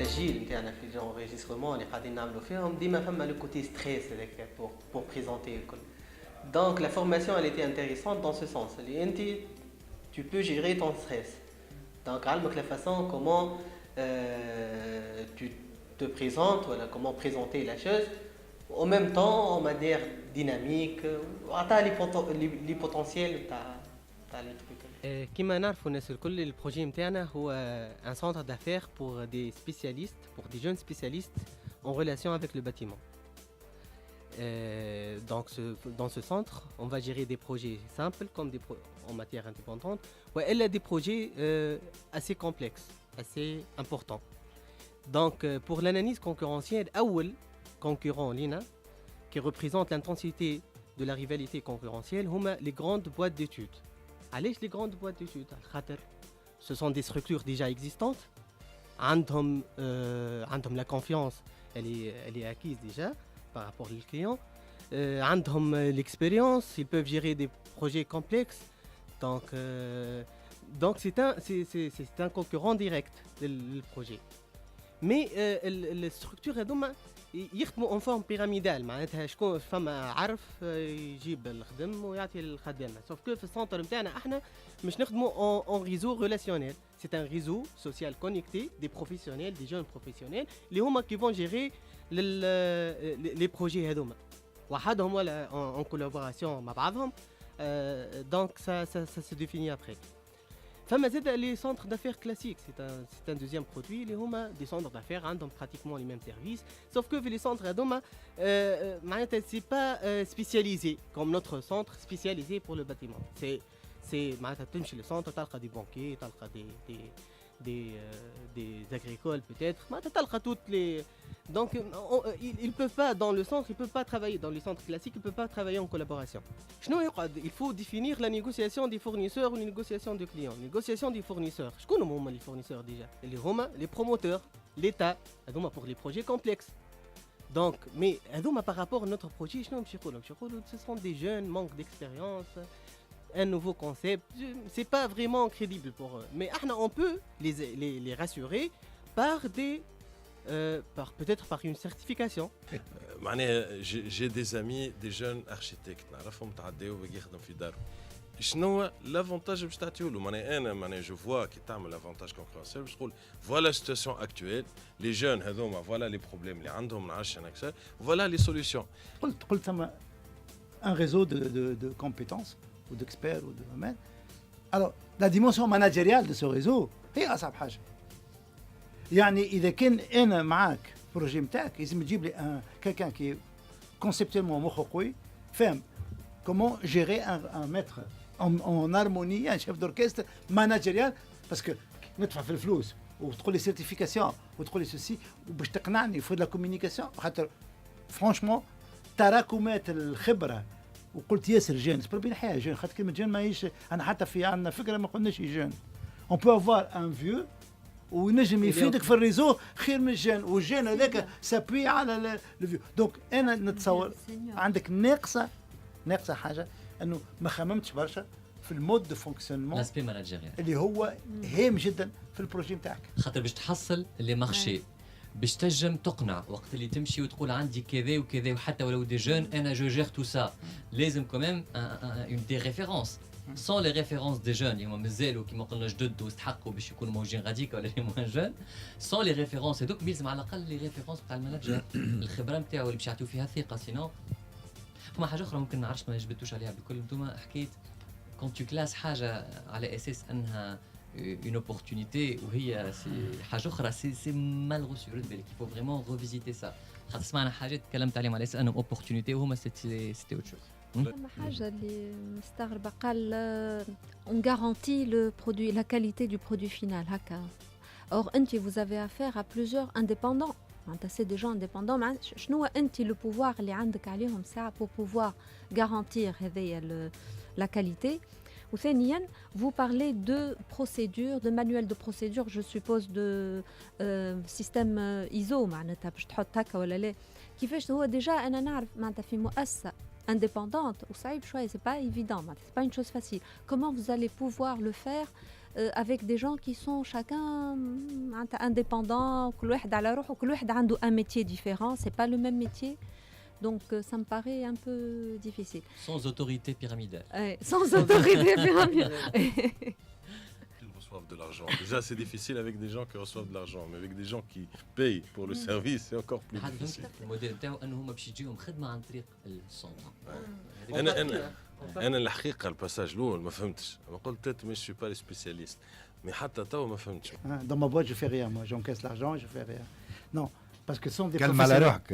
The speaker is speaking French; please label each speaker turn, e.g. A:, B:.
A: التسجيل نتاعنا في l'enregistrement اللي قاعدين نعملوا فيهم ديما فما لو كوتي ستريس هذاك pour présenter الكل. Donc la formation elle était intéressante dans ce sens. Tu peux gérer ton stress. Donc علمك la façon comment tu te présentes, voilà, comment présenter la chose en même temps en manière dynamique وعطاها les potentiels تاع les trucs. كما نعرفوا الناس الكل البروجي نتاعنا هو un centre d'affaires pour des spécialistes, pour des jeunes spécialistes en relation avec le bâtiment. Donc dans ce centre, on va gérer des projets simples comme en matière indépendante, ou elle a des projets assez complexes, assez importants. Donc pour l'analyse concurrentielle, أول concurrent لينا qui représente l'intensité de la rivalité concurrentielle هما les grandes boîtes d'études. علاش les grandes boîtes d'études؟ خاطر ce sont des structures déjà existantes, عندهم la confiance, elle est acquise déjà par rapport aux clients, عندهم l'expérience, ils peuvent gérer des projets complexes. Donc c'est un concurrent direct le projet. Mais les structures هذوما يخدموا en forme pyramidale, معناتها شكون فما عرف يجيب الخدم ويعطي الخدامه. Sauf que في السنتر نتاعنا احنا مش نخدموا en réseau relationnel. C'est un réseau social connecté des professionnels, des jeunes professionnels اللي هما qui vont gérer les projets هذوما. وحدهم ولا en collaboration مع بعضهم. Donc ça se définit après. فما زاد les centres d'affaires classiques, c'est un deuxième produit اللي هما des centres d'affaires عندهم pratiquement les mêmes services, sauf que les centres هذوما معناتها c'est pas spécialisé comme notre centre spécialisé pour le bâtiment. C'est معناتها تمشي le centre تلقى des banquiers, تلقى des agricoles peut-être, معناتها تلقى toutes les. Donc ils peuvent pas dans le centre, ils peuvent pas travailler dans les centres classiques, ils peuvent pas travailler en collaboration. Il faut définir la négociation des fournisseurs ou la négociation des clients. Négociation des fournisseurs. شكون هما les fournisseurs déjà؟ اللي هما les promoteurs, l'État, هذوما pour les projets complexes. Donc mais هذوما par rapport à notre projet شنو باش يقولوا؟ ce sont des jeunes, manque d'expérience, un nouveau concept, c'est pas vraiment crédible pour eux. Mais on peut les rassurer par peut-être par une certification.
B: J'ai des amis, des jeunes architectes, نعرفهم تعداو ويخدم في دارهم. شنو l'avantage باش تعطيو له؟ انا je vois qui تعمل l'avantage concurrentiel باش تقول voilà la situation actuelle, les jeunes هذوما voilà les problèmes اللي عندهم نعرفش انا اكثر, voilà les solutions.
C: قلت ثم un réseau de compétences ou d'experts ou de domaines. Alors la dimension managériale de ce réseau هي أصعب حاجة. يعني إذا كان أنا معاك بروجي متاعك لازم تجيب لي quelqu'un qui conceptuellement مخه قوي فاهم comment gérer un maître en harmonie, un chef d'orchestre managérial, parce que ندفع في الفلوس وتقول لي certification وتقول لي ceci وباش تقنعني faut de la communication خاطر franchement تراكمات الخبرة. وقلت ياسر جون سبر بين حياه جون خاطر كلمه جون ماهيش انا حتى في عندنا فكره ما قلناش جون اون بو افوار ان فيو ونجم يفيدك في الريزو خير من الجون والجون هذاك سابوي على الفيو. دونك انا نتصور عندك ناقصه حاجه انه ما خممتش برشا في المود دو فونكسيونمون
D: لاسبي ماناجيريال
C: اللي هو هام جدا في البروجي نتاعك
D: خاطر باش تحصل لي مارشي باش تنجم تقنع وقت اللي تمشي وتقول عندي كذا وكذا وحتى ولو دي جون انا جو جير تو سا لازم كمان اون دي ريفيرونس سون لي ريفيرونس دي جون اللي هما مازالوا كيما قلنا جدد واستحقوا باش يكونوا موجودين غاديك ولا لي موان جون سون لي ريفيرونس هذوك لازم على الاقل لي ريفيرونس تاع المانجر الخبره نتاعو اللي باش يعطيو فيها ثقه سينو. فما حاجه اخرى ممكن ما نعرفش ما جبتوش عليها بالكل انتوما حكيت كونت تو كلاس حاجه على اساس انها une opportunité وهي حاجه اخرى سي مال reçu رد بالك il faut vraiment revisiter ça خاطر سمعنا حاجات تكلمت عليهم على اساس انهم opportunité وهما سيتي اوت شوز.
E: فما حاجه اللي مستغربه قال on garantit le produit la qualité du produit final هكا. or انت vous avez affaire à plusieurs indépendants معناتها سي دي جون انديبوندون. شنو انت لو بوفوار اللي عندك عليهم ساعه pour pouvoir garantir هذيا la qualité. وثانيا vous parlez de procédure de manuel de procédure je suppose de système ISO معناتها باش تحط هكا ولا لا كيفاش هو ديجا انا نعرف معناتها في مؤسسه indépendante وصعيب شويه c'est pas évident c'est pas une chose facile. comment vous allez pouvoir le faire avec des gens qui sont chacun indépendants, كل واحد على روحه, كل واحد عنده un métier différent, c'est pas le même métier. Donc ça me paraît un peu difficile.
D: Sans autorité pyramidale.
E: Sans autorité pyramidale.
B: Ils reçoivent de l'argent. Déjà, c'est difficile avec des gens qui reçoivent de l'argent, mais avec des gens qui payent pour le service, c'est encore plus difficile.
D: الموديل تاعو انه ما باش يجيهم خدمه عن طريق السونتر.
B: انا الحقيقه الباساج الاول ما فهمتش، انا قلت peut-être mais je suis pas le spécialiste، mais حتى تو ما فهمتش.
C: Dans ma boîte, je fais rien. Moi, j'encaisse l'argent et je fais rien. Non, parce que ce sont des
F: calme على
C: professionnels.
F: روحك.